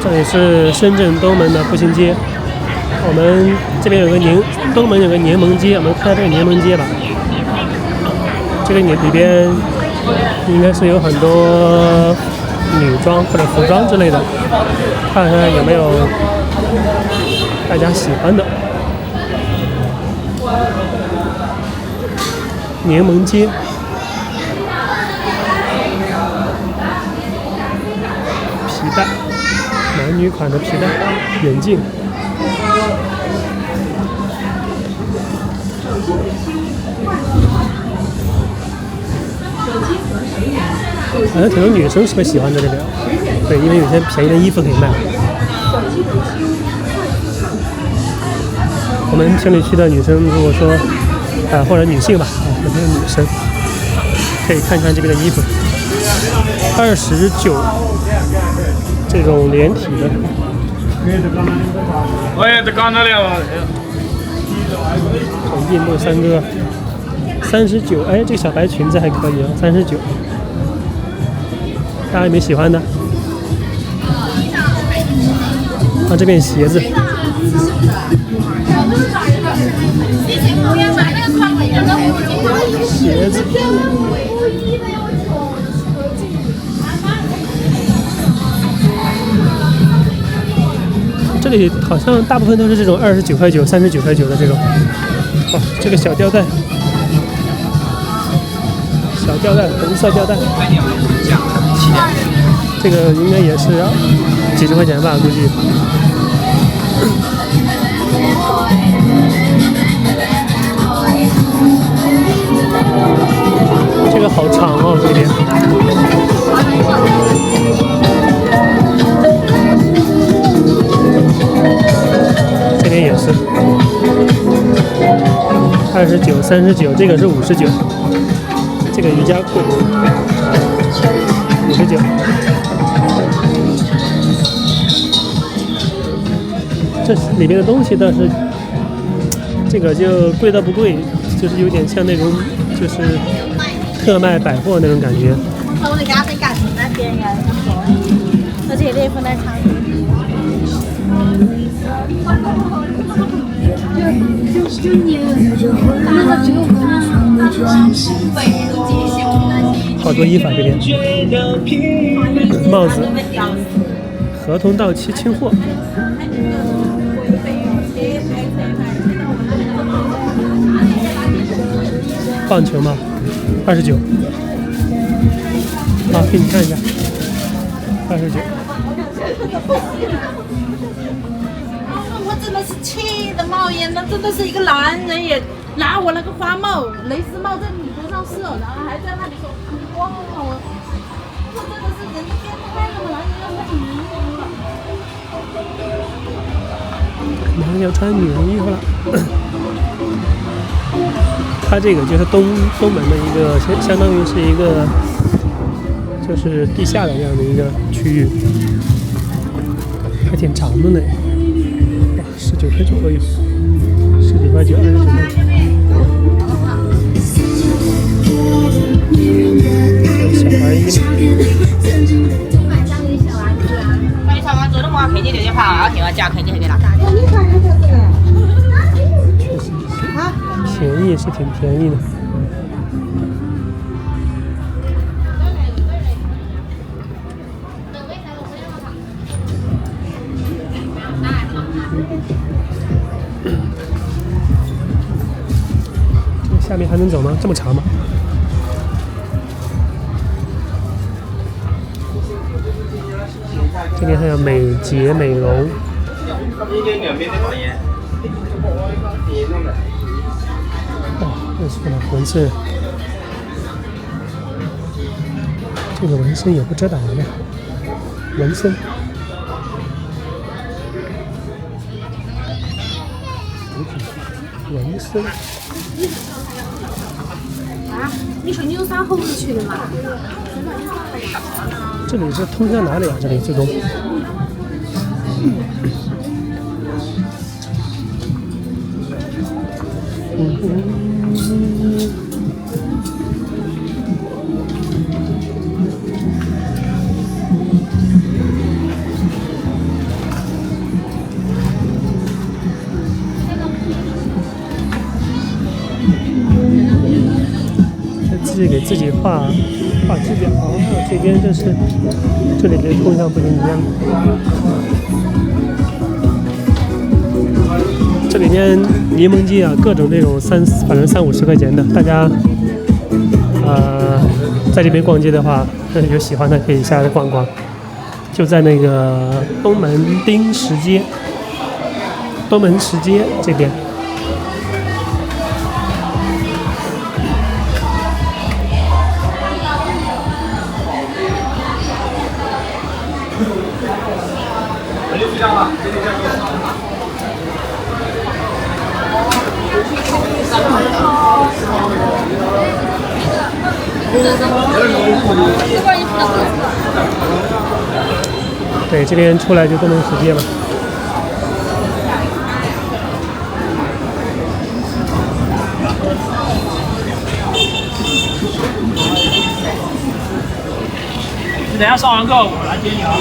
这里是深圳东门的步行街，我们这边有个东门有个柠檬街，我们看这个柠檬街吧。这个里边应该是有很多女装或者服装之类的，看看有没有大家喜欢的。柠檬街。皮带，男女款的皮带，眼镜。好像挺多女生是不是喜欢在这边？对，因为有些便宜的衣服可以卖。我们情侣区的女生，如果说或者女性吧，有没有女生可以看看这边的衣服，29这种连体的。我也在刚那了。印度三哥39，哎，这个小白裙子还可以啊，39。大家有没有喜欢的？啊，这边鞋子。鞋子。这里好像大部分都是这种29块9、39块9的这种。哇，这个小吊带，小吊带，红色吊带，这个应该也是几十块钱吧，估计。这个好长哦，这边。这边也是29、39，这个是59，这个瑜伽裤59。这里面的东西倒是，这个就贵到不贵，就是有点像那种就是特卖百货那种感觉。好多衣服啊，这边帽子，合同到期清货。棒球帽29，好，给你看一下，29。我真的是气得冒烟，那真的是一个男人也拿我那个花帽、蕾丝帽在你头上射，然后还在那里说，哇，这真的是人家变态了吗？男人要穿女人了。马上要穿女人衣服了。它这个就是东门的一个，相当于是一个就是地下的这样的一个区域，还挺长的呢。哇，19块9都有，19块9、29块9。小孩衣。你上班做的嘛，看见这些牌，现在价看见给哪？便宜是挺便宜的。这下面还能走吗？这么长吗？这边还有美睫美容。这个纹身，这个纹身也不遮挡的，纹身。纹身。啊，你说你有啥猴子去的嘛？这里是通向哪里啊？这里最终。自己画制表。这边这里的通向不一样。这里面柠檬鸡啊，各种那种反正30-50块钱的，大家在这边逛街的话，有喜欢的可以下来逛逛。就在那个东门石街这边。对，这边出来就东门石街了。你等一下上完课我来接你啊。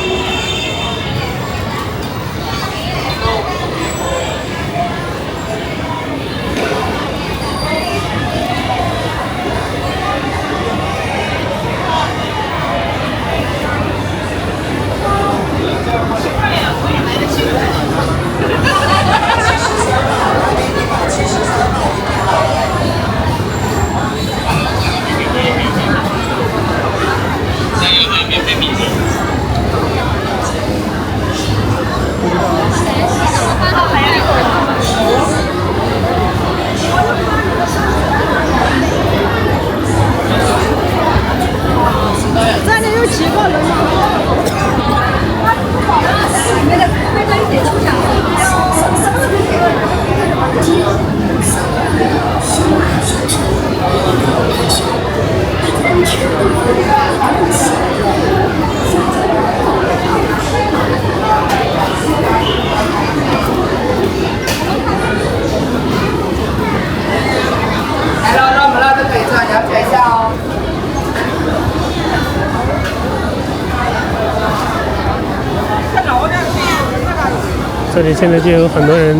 这里现在就有很多人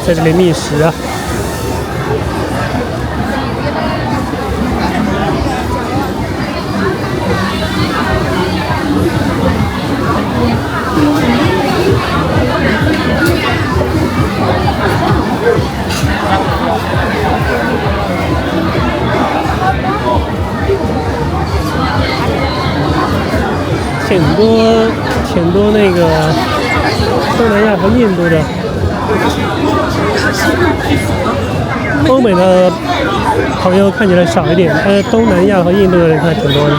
在这里觅食啊。挺多那个东南亚和印度的，欧美的朋友看起来少一点，但是东南亚和印度的人还挺多的。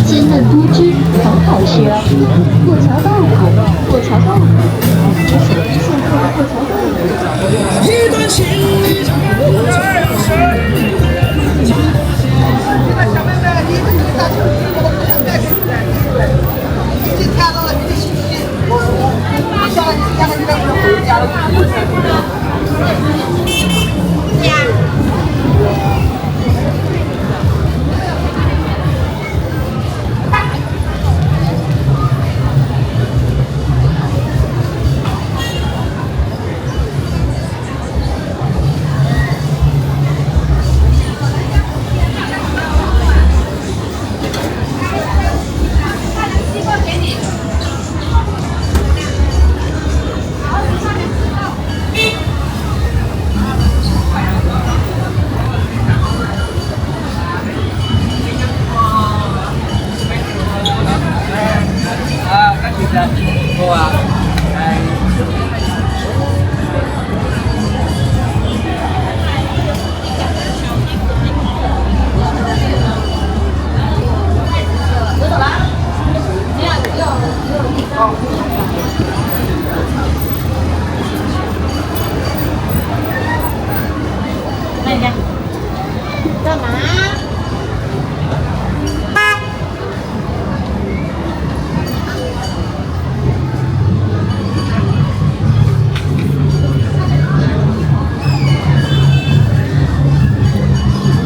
鲜嫩多汁，很好吃。过桥豆腐，过桥豆腐，手机现做的过桥豆腐。一段情一场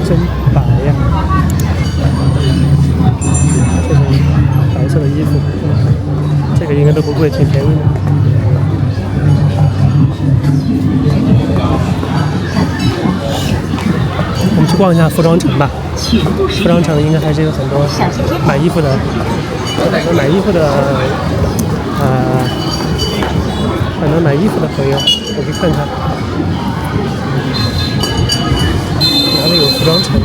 真白呀！这种白色的衣服，这个应该都不贵，挺便宜的。我们去逛一下服装城吧。服装城应该还是有很多买衣服的，很多买衣服的，很多买衣服的朋友，我去看看哪里有服装城。